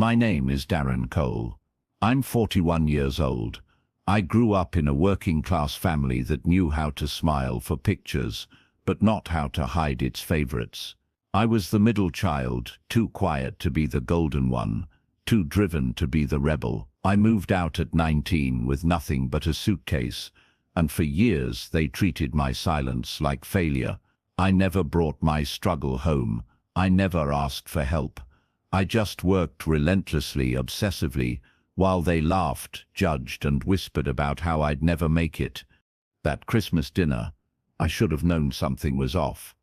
My name is Darren Cole. I'm 41 years old. I grew up in a working-class family that knew how to smile for pictures, but not how to hide its favorites. I was the middle child, too quiet to be the golden one, too driven to be the rebel. I moved out at 19 with nothing but a suitcase, and for years they treated my silence like failure. I never brought my struggle home. I never asked for help. I just worked relentlessly, obsessively, while they laughed, judged, and whispered about how I'd never make it. That Christmas dinner, I should have known something was off.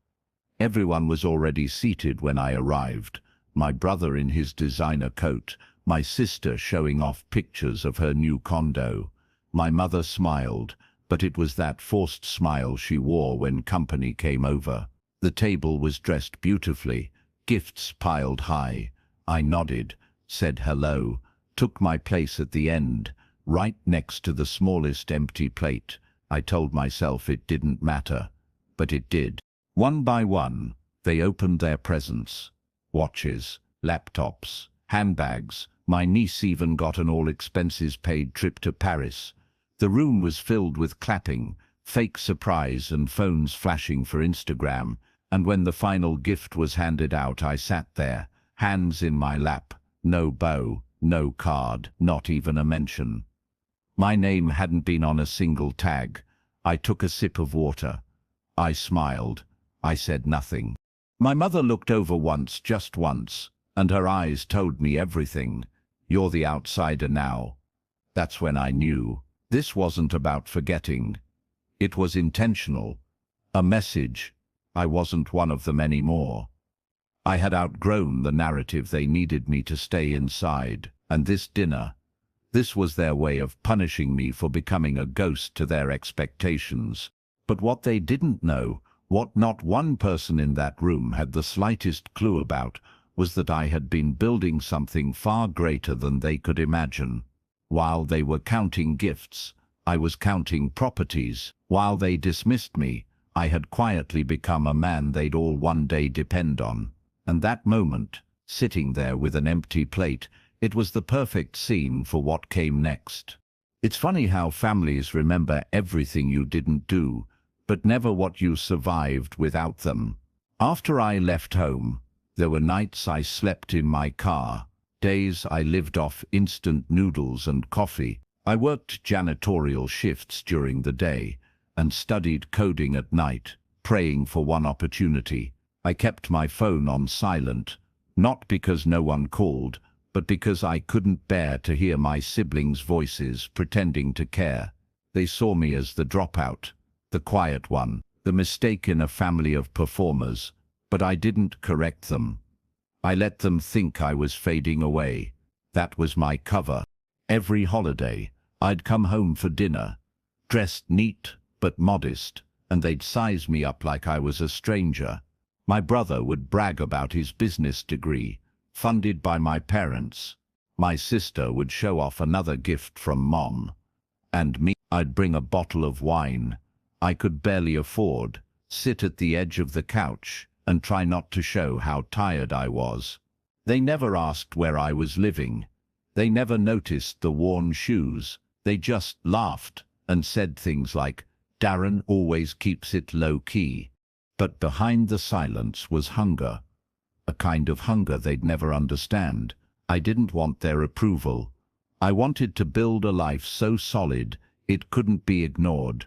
Everyone was already seated when I arrived. My brother in his designer coat, my sister showing off pictures of her new condo. My mother smiled, but it was that forced smile she wore when company came over. The table was dressed beautifully, gifts piled high. I nodded, said hello, took my place at the end, right next to the smallest empty plate. I told myself it didn't matter, but it did. One by one, they opened their presents. Watches, laptops, handbags. My niece even got an all-expenses-paid trip to Paris. The room was filled with clapping, fake surprise, and phones flashing for Instagram. And when the final gift was handed out, I sat there, hands in my lap, no bow, no card, not even a mention. My name hadn't been on a single tag. I took a sip of water. I smiled. I said nothing. My mother looked over once, just once, and her eyes told me everything. You're the outsider now. That's when I knew. This wasn't about forgetting. It was intentional. A message. I wasn't one of them anymore. I had outgrown the narrative they needed me to stay inside, and this dinner, this was their way of punishing me for becoming a ghost to their expectations. But what they didn't know, what not one person in that room had the slightest clue about, was that I had been building something far greater than they could imagine. While they were counting gifts, I was counting properties. While they dismissed me, I had quietly become a man they'd all one day depend on. And that moment, sitting there with an empty plate, it was the perfect scene for what came next. It's funny how families remember everything you didn't do, but never what you survived without them. After I left home, there were nights I slept in my car, days I lived off instant noodles and coffee. I worked janitorial shifts during the day and studied coding at night, praying for one opportunity. I kept my phone on silent, not because no one called, but because I couldn't bear to hear my siblings' voices pretending to care. They saw me as the dropout, the quiet one, the mistake in a family of performers, but I didn't correct them. I let them think I was fading away. That was my cover. Every holiday, I'd come home for dinner, dressed neat but modest, and they'd size me up like I was a stranger. My brother would brag about his business degree, funded by my parents. My sister would show off another gift from Mom. And me, I'd bring a bottle of wine I could barely afford, sit at the edge of the couch, and try not to show how tired I was. They never asked where I was living. They never noticed the worn shoes. They just laughed and said things like, "Darren always keeps it low-key." But behind the silence was hunger, a kind of hunger they'd never understand. I didn't want their approval. I wanted to build a life so solid it couldn't be ignored.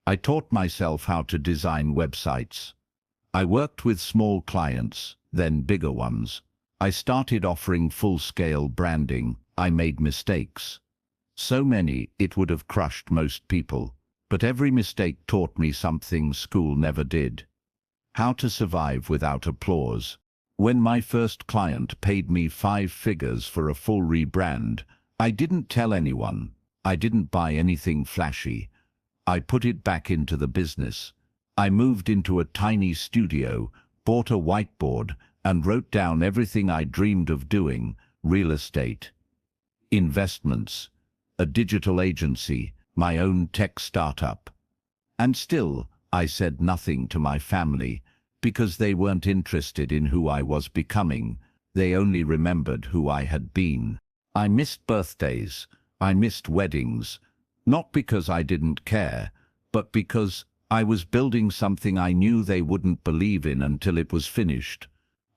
I taught myself how to design websites. I worked with small clients, then bigger ones. I started offering full-scale branding. I made mistakes. So many it would have crushed most people. But every mistake taught me something school never did. How to survive without applause. When my first client paid me 5 figures for a full rebrand, I didn't tell anyone. I didn't buy anything flashy. I put it back into the business. I moved into a tiny studio, bought a whiteboard, and wrote down everything I dreamed of doing: real estate, investments, a digital agency, my own tech startup. And still, I said nothing to my family, because they weren't interested in who I was becoming. They only remembered who I had been. I missed birthdays. I missed weddings. Not because I didn't care, but because I was building something I knew they wouldn't believe in until it was finished.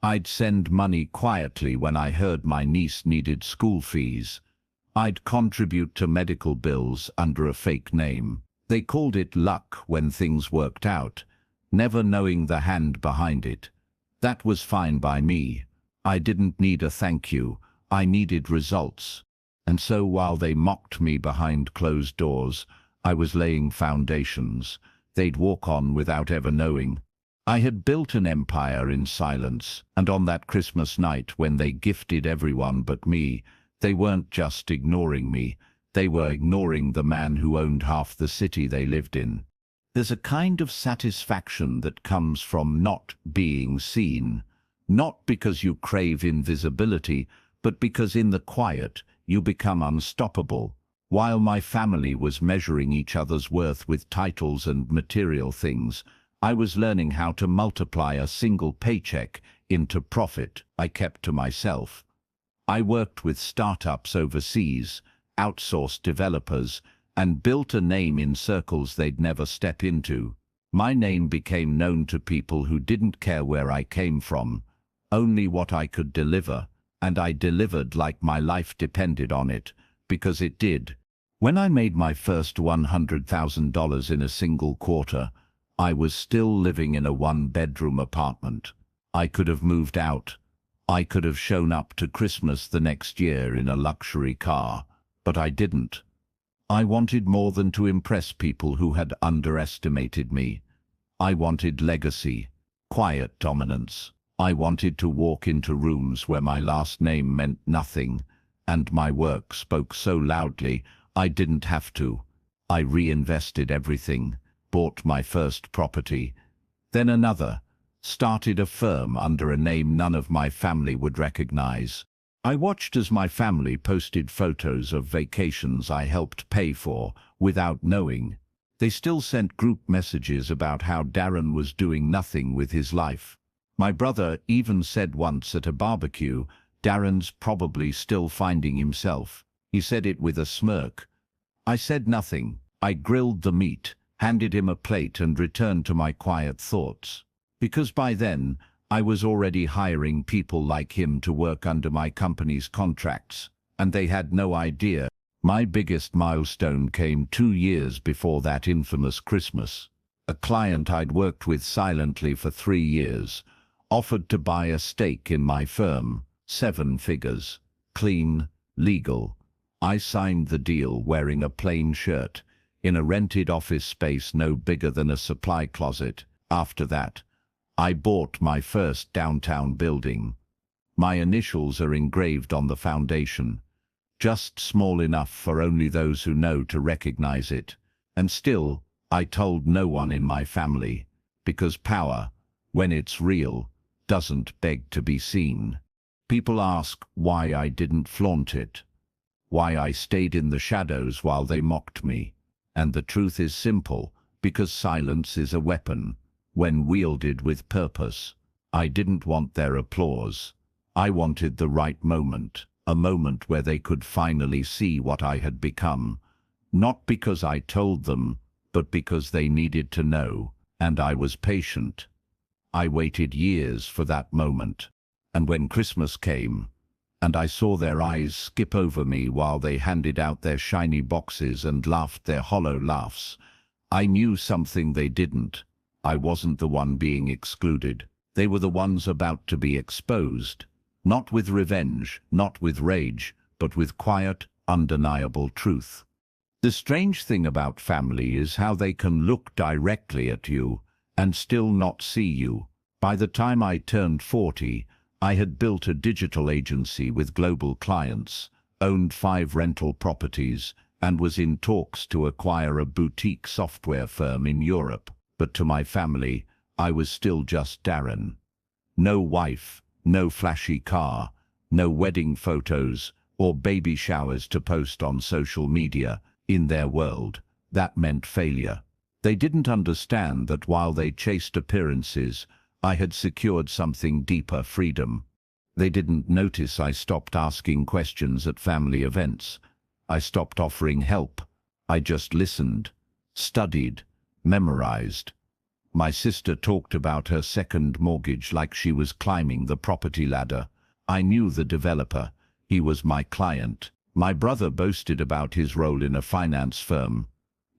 I'd send money quietly when I heard my niece needed school fees. I'd contribute to medical bills under a fake name. They called it luck when things worked out, never knowing the hand behind it. That was fine by me. I didn't need a thank you. I needed results. And so while they mocked me behind closed doors, I was laying foundations they'd walk on without ever knowing. I had built an empire in silence, and on that Christmas night when they gifted everyone but me, they weren't just ignoring me, they were ignoring the man who owned half the city they lived in. There's a kind of satisfaction that comes from not being seen, not because you crave invisibility, but because in the quiet you become unstoppable. While my family was measuring each other's worth with titles and material things, I was learning how to multiply a single paycheck into profit I kept to myself. I worked with startups overseas, outsourced developers, and built a name in circles they'd never step into. My name became known to people who didn't care where I came from, only what I could deliver, and I delivered like my life depended on it, because it did. When I made my first $100,000 in a single quarter, I was still living in a one-bedroom apartment. I could have moved out. I could have shown up to Christmas the next year in a luxury car, but I didn't. I wanted more than to impress people who had underestimated me. I wanted legacy, quiet dominance. I wanted to walk into rooms where my last name meant nothing, and my work spoke so loudly I didn't have to. I reinvested everything, bought my first property, then another, started a firm under a name none of my family would recognize. I watched as my family posted photos of vacations I helped pay for without knowing. They still sent group messages about how Darren was doing nothing with his life. My brother even said once at a barbecue, "Darren's probably still finding himself." He said it with a smirk. I said nothing. I grilled the meat, handed him a plate and returned to my quiet thoughts. Because by then, I was already hiring people like him to work under my company's contracts, and they had no idea. My biggest milestone came 2 years before that infamous Christmas. A client I'd worked with silently for 3 years offered to buy a stake in my firm, 7 figures, clean, legal. I signed the deal wearing a plain shirt, in a rented office space no bigger than a supply closet. After that, I bought my first downtown building. My initials are engraved on the foundation, just small enough for only those who know to recognize it. And still, I told no one in my family, because power, when it's real, doesn't beg to be seen. People ask why I didn't flaunt it, why I stayed in the shadows while they mocked me. And the truth is simple, because silence is a weapon, when wielded with purpose. I didn't want their applause. I wanted the right moment, a moment where they could finally see what I had become. Not because I told them, but because they needed to know, and I was patient. I waited years for that moment, and when Christmas came, and I saw their eyes skip over me while they handed out their shiny boxes and laughed their hollow laughs, I knew something they didn't. I wasn't the one being excluded. They were the ones about to be exposed, not with revenge, not with rage, but with quiet, undeniable truth. The strange thing about family is how they can look directly at you and still not see you. By the time I turned 40, I had built a digital agency with global clients, owned 5 rental properties, and was in talks to acquire a boutique software firm in Europe. But to my family, I was still just Darren. No wife, no flashy car, no wedding photos or baby showers to post on social media. In their world, that meant failure. They didn't understand that while they chased appearances, I had secured something deeper: freedom. They didn't notice I stopped asking questions at family events. I stopped offering help. I just listened, studied, memorized. My sister talked about her second mortgage like she was climbing the property ladder. I knew the developer. He was my client. My brother boasted about his role in a finance firm,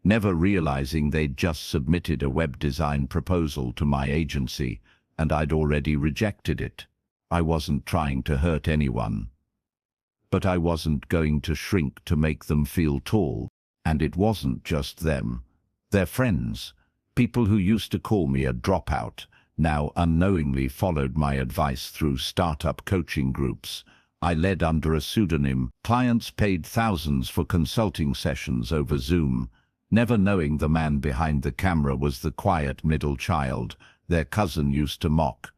never realizing they'd just submitted a web design proposal to my agency, and I'd already rejected it. I wasn't trying to hurt anyone. But I wasn't going to shrink to make them feel tall. And it wasn't just them. Their friends, people who used to call me a dropout, now unknowingly followed my advice through startup coaching groups I led under a pseudonym. Clients paid thousands for consulting sessions over Zoom, never knowing the man behind the camera was the quiet middle child their cousin used to mock.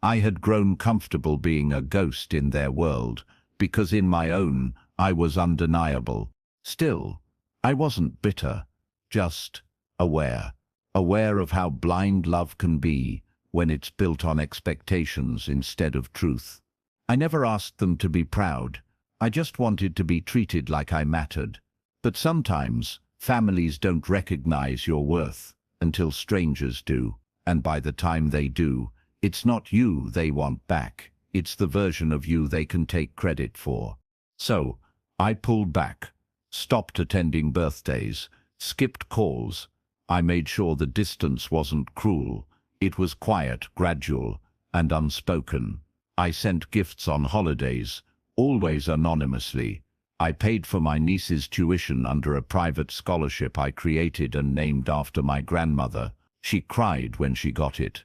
I had grown comfortable being a ghost in their world, because in my own, I was undeniable. Still, I wasn't bitter, just aware of how blind love can be when it's built on expectations instead of truth. I never asked them to be proud. I just wanted to be treated like I mattered. But sometimes, families don't recognize your worth until strangers do. And by the time they do, it's not you they want back. It's the version of you they can take credit for. So, I pulled back, stopped attending birthdays, skipped calls. I made sure the distance wasn't cruel. It was quiet, gradual, and unspoken. I sent gifts on holidays, always anonymously. I paid for my niece's tuition under a private scholarship I created and named after my grandmother. She cried when she got it.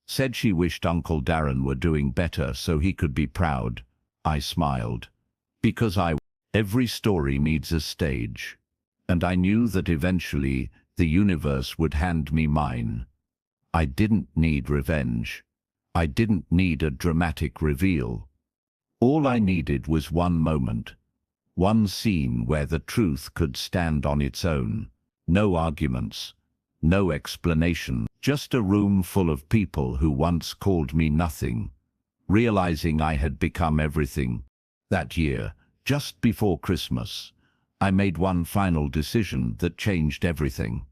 Said she wished Uncle Darren were doing better so he could be proud. I smiled. Because every story needs a stage. And I knew that eventually the universe would hand me mine. I didn't need revenge. I didn't need a dramatic reveal. All I needed was one moment. One scene where the truth could stand on its own. No arguments. No explanation. Just a room full of people who once called me nothing, realizing I had become everything. That year, just before Christmas, I made one final decision that changed everything.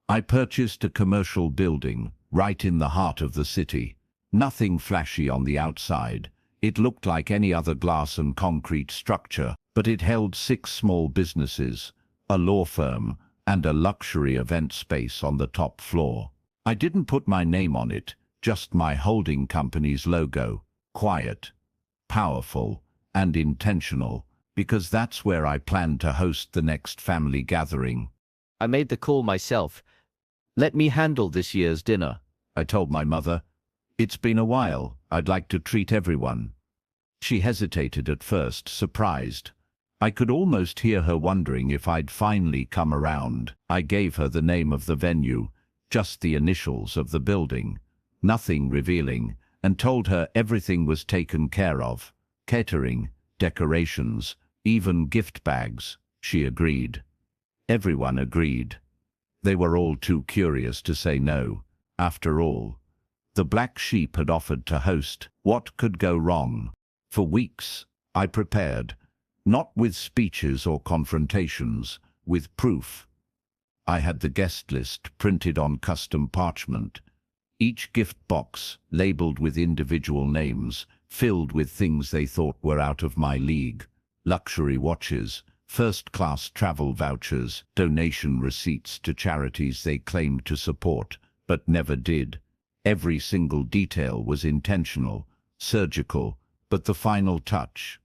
I purchased a commercial building right in the heart of the city. Nothing flashy on the outside. It looked like any other glass and concrete structure, but it held 6 small businesses, a law firm, and a luxury event space on the top floor. I didn't put my name on it, just my holding company's logo. Quiet, powerful, and intentional, because that's where I planned to host the next family gathering. I made the call myself. Let me handle this year's dinner. I told my mother. It's been a while. I'd like to treat everyone. She hesitated at first, surprised. I could almost hear her wondering if I'd finally come around. I gave her the name of the venue, just the initials of the building, nothing revealing, and told her everything was taken care of. Catering, decorations, even gift bags. She agreed. Everyone agreed. They were all too curious to say no. After all, the black sheep had offered to host. What could go wrong? For weeks, I prepared, not with speeches or confrontations, with proof. I had the guest list printed on custom parchment, each gift box labeled with individual names, filled with things they thought were out of my league. Luxury watches, first-class travel vouchers, donation receipts to charities they claimed to support, but never did. Every single detail was intentional, surgical, but the final touch.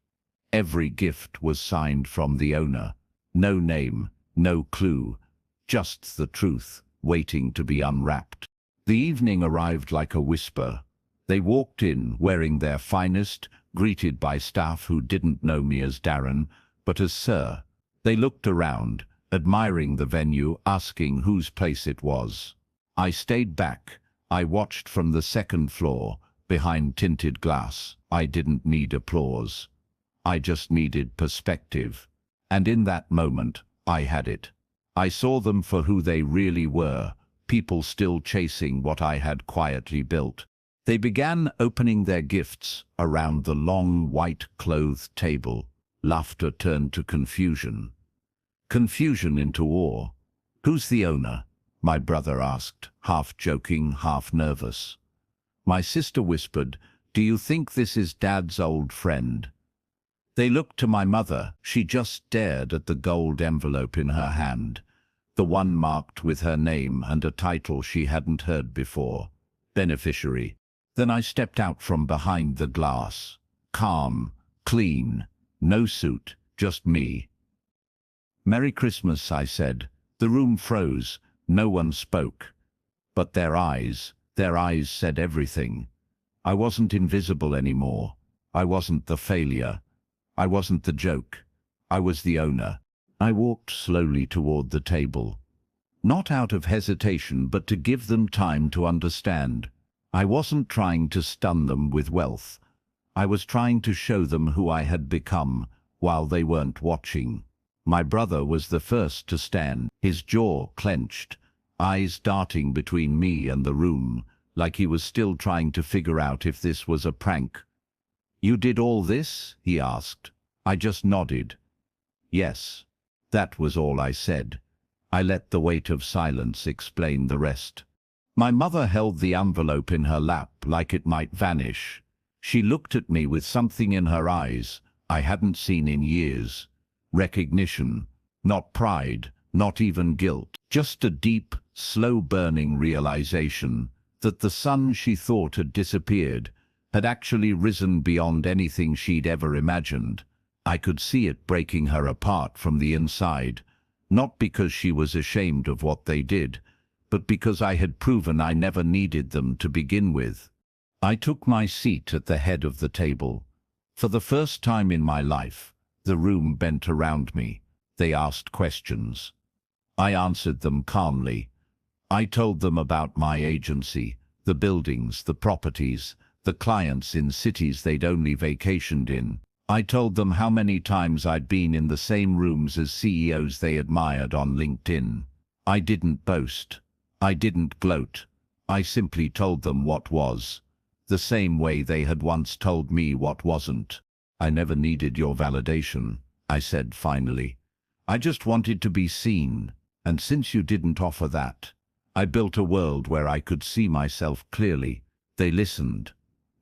Every gift was signed from the owner. No name, no clue, just the truth, waiting to be unwrapped. The evening arrived like a whisper. They walked in, wearing their finest, greeted by staff who didn't know me as Darren, but as Sir. They looked around, admiring the venue, asking whose place it was. I stayed back. I watched from the second floor, behind tinted glass. I didn't need applause. I just needed perspective. And in that moment, I had it. I saw them for who they really were, people still chasing what I had quietly built. They began opening their gifts around the long white-clothed table. Laughter turned to confusion. Confusion into awe. "Who's the owner?" my brother asked, half joking, half nervous. My sister whispered, "Do you think this is Dad's old friend?" They looked to my mother. She just stared at the gold envelope in her hand, the one marked with her name and a title she hadn't heard before, beneficiary. Then I stepped out from behind the glass, calm, clean, no suit, just me. "Merry Christmas," I said. The room froze. No one spoke. But their eyes said everything. I wasn't invisible anymore. I wasn't the failure. I wasn't the joke. I was the owner. I walked slowly toward the table. Not out of hesitation, but to give them time to understand. I wasn't trying to stun them with wealth. I was trying to show them who I had become while they weren't watching. My brother was the first to stand, his jaw clenched, eyes darting between me and the room, like he was still trying to figure out if this was a prank. "You did all this?" he asked. I just nodded. Yes. That was all I said. I let the weight of silence explain the rest. My mother held the envelope in her lap like it might vanish. She looked at me with something in her eyes I hadn't seen in years. Recognition, not pride, not even guilt, just a deep, slow-burning realization that the sun she thought had disappeared had actually risen beyond anything she'd ever imagined. I could see it breaking her apart from the inside, not because she was ashamed of what they did, but because I had proven I never needed them to begin with. I took my seat at the head of the table. For the first time in my life, the room bent around me. They asked questions. I answered them calmly. I told them about my agency, the buildings, the properties, the clients in cities they'd only vacationed in. I told them how many times I'd been in the same rooms as CEOs they admired on LinkedIn. I didn't boast. I didn't gloat. I simply told them what was, the same way they had once told me what wasn't. "I never needed your validation," I said finally. "I just wanted to be seen, and since you didn't offer that, I built a world where I could see myself clearly." They listened.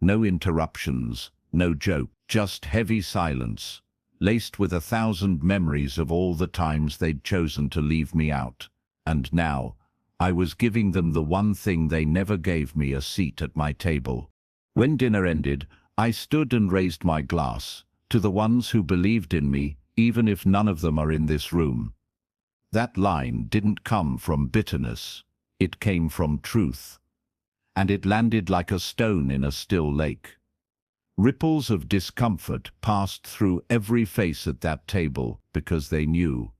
No interruptions, no joke, just heavy silence, laced with 1,000 memories of all the times they'd chosen to leave me out. And now, I was giving them the one thing they never gave me: a seat at my table. When dinner ended, I stood and raised my glass to the ones who believed in me, even if none of them are in this room. That line didn't come from bitterness. It came from truth. And it landed like a stone in a still lake. Ripples of discomfort passed through every face at that table because they knew.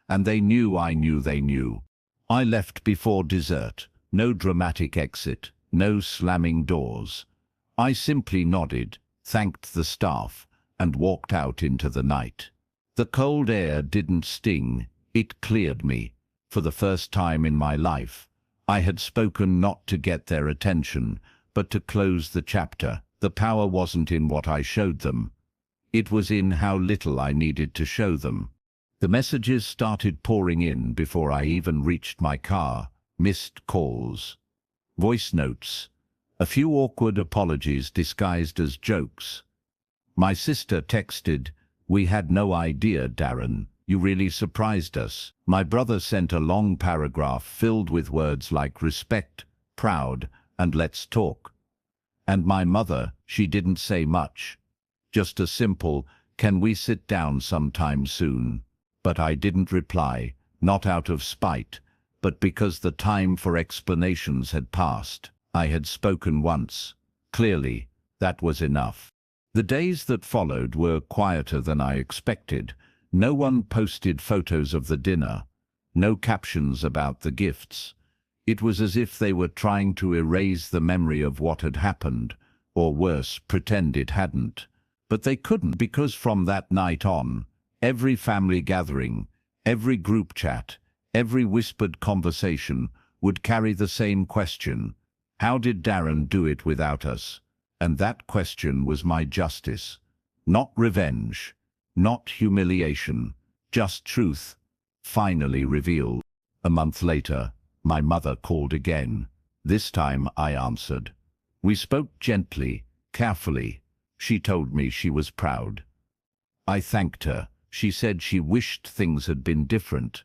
And they knew I knew they knew. I left before dessert. No dramatic exit, no slamming doors. I simply nodded, thanked the staff, and walked out into the night. The cold air didn't sting, it cleared me. For the first time in my life, I had spoken not to get their attention, but to close the chapter. The power wasn't in what I showed them. It was in how little I needed to show them. The messages started pouring in before I even reached my car. Missed calls, voice notes, a few awkward apologies disguised as jokes. My sister texted, "We had no idea, Darren. You really surprised us." My brother sent a long paragraph filled with words like respect, proud, and let's talk. And my mother, she didn't say much. Just a simple, "Can we sit down sometime soon?" But I didn't reply, not out of spite, but because the time for explanations had passed. I had spoken once. Clearly, that was enough. The days that followed were quieter than I expected. No one posted photos of the dinner. No captions about the gifts. It was as if they were trying to erase the memory of what had happened, or worse, pretend it hadn't. But they couldn't, because from that night on, every family gathering, every group chat, every whispered conversation would carry the same question: How did Darren do it without us? And that question was my justice. Not revenge, not humiliation, just truth, finally revealed. A month later, my mother called again. This time I answered. We spoke gently, carefully. She told me she was proud. I thanked her. She said she wished things had been different.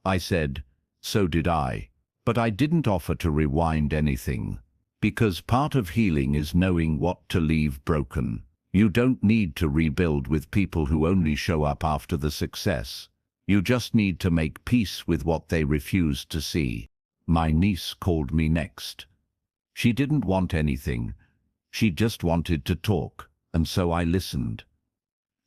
I said, so did I. But I didn't offer to rewind anything. Because part of healing is knowing what to leave broken. You don't need to rebuild with people who only show up after the success. You just need to make peace with what they refuse to see. My niece called me next. She didn't want anything. She just wanted to talk, and so I listened.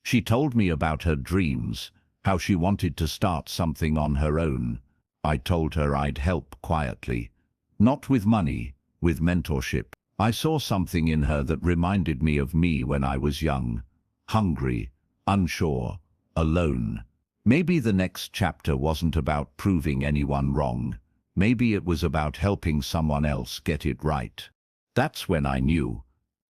She told me about her dreams, how she wanted to start something on her own. I told her I'd help quietly. Not with money, with mentorship. I saw something in her that reminded me of me when I was young, hungry, unsure, alone. Maybe the next chapter wasn't about proving anyone wrong. Maybe it was about helping someone else get it right. That's when I knew.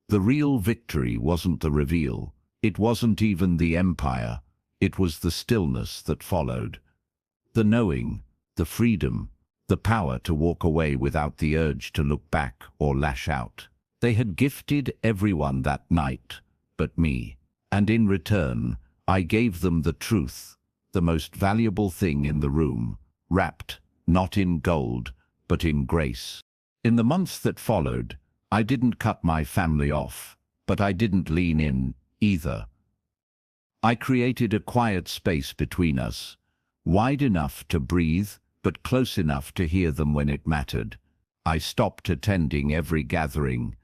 The real victory wasn't the reveal. It wasn't even the empire. It was the stillness that followed. The knowing, the freedom, the power to walk away without the urge to look back or lash out. They had gifted everyone that night, but me. And in return, I gave them the truth, the most valuable thing in the room, wrapped, not in gold, but in grace. In the months that followed, I didn't cut my family off, but I didn't lean in either. I created a quiet space between us, wide enough to breathe, but close enough to hear them when it mattered. I stopped attending every gathering.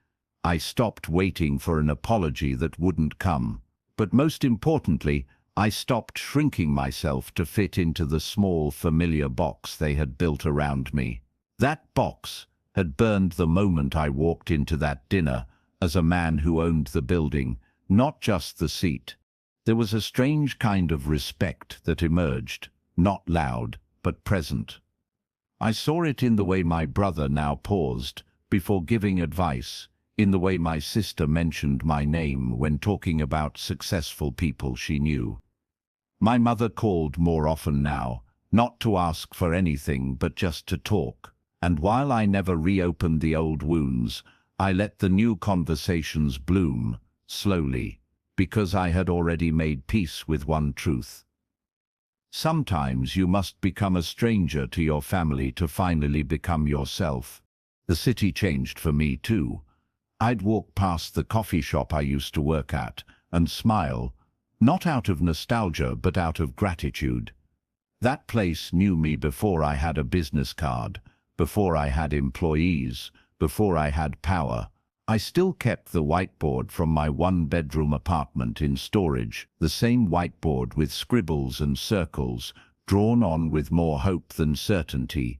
I stopped waiting for an apology that wouldn't come. But most importantly, I stopped shrinking myself to fit into the small, familiar box they had built around me. That box had burned the moment I walked into that dinner as a man who owned the building, not just the seat. There was a strange kind of respect that emerged, not loud, but present. I saw it in the way my brother now paused before giving advice, in the way my sister mentioned my name when talking about successful people she knew. My mother called more often now, not to ask for anything but just to talk, and while I never reopened the old wounds, I let the new conversations bloom, slowly, because I had already made peace with one truth. Sometimes you must become a stranger to your family to finally become yourself. The city changed for me too. I'd walk past the coffee shop I used to work at and smile, not out of nostalgia but out of gratitude. That place knew me before I had a business card, before I had employees, before I had power. I still kept the whiteboard from my one-bedroom apartment in storage, the same whiteboard with scribbles and circles, drawn on with more hope than certainty.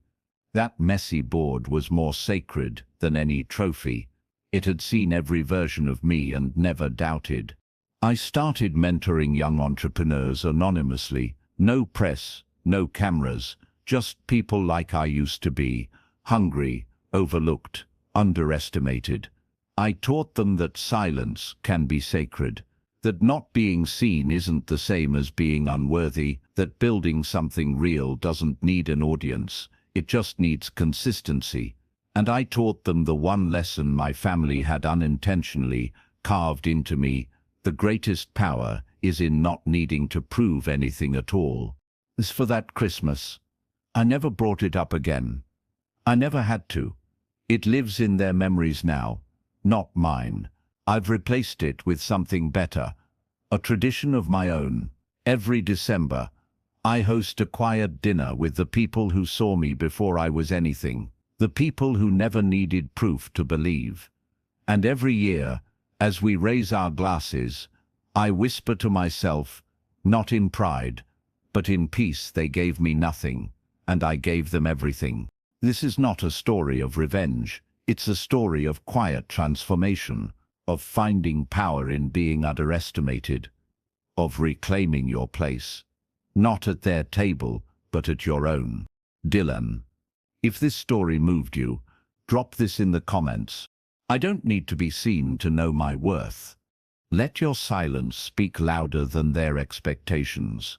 That messy board was more sacred than any trophy. It had seen every version of me and never doubted. I started mentoring young entrepreneurs anonymously. No press, no cameras, just people like I used to be, hungry, overlooked, underestimated. I taught them that silence can be sacred, that not being seen isn't the same as being unworthy, that building something real doesn't need an audience, it just needs consistency. And I taught them the one lesson my family had unintentionally carved into me: the greatest power is in not needing to prove anything at all. As for that Christmas, I never brought it up again. I never had to. It lives in their memories now, not mine. I've replaced it with something better, a tradition of my own. Every December, I host a quiet dinner with the people who saw me before I was anything, the people who never needed proof to believe. And every year, as we raise our glasses, I whisper to myself, not in pride, but in peace: they gave me nothing, and I gave them everything. This is not a story of revenge. It's a story of quiet transformation, of finding power in being underestimated, of reclaiming your place, not at their table, but at your own. Dylan, if this story moved you, Drop this in the comments. I don't need to be seen to know my worth. Let your silence speak louder than their expectations.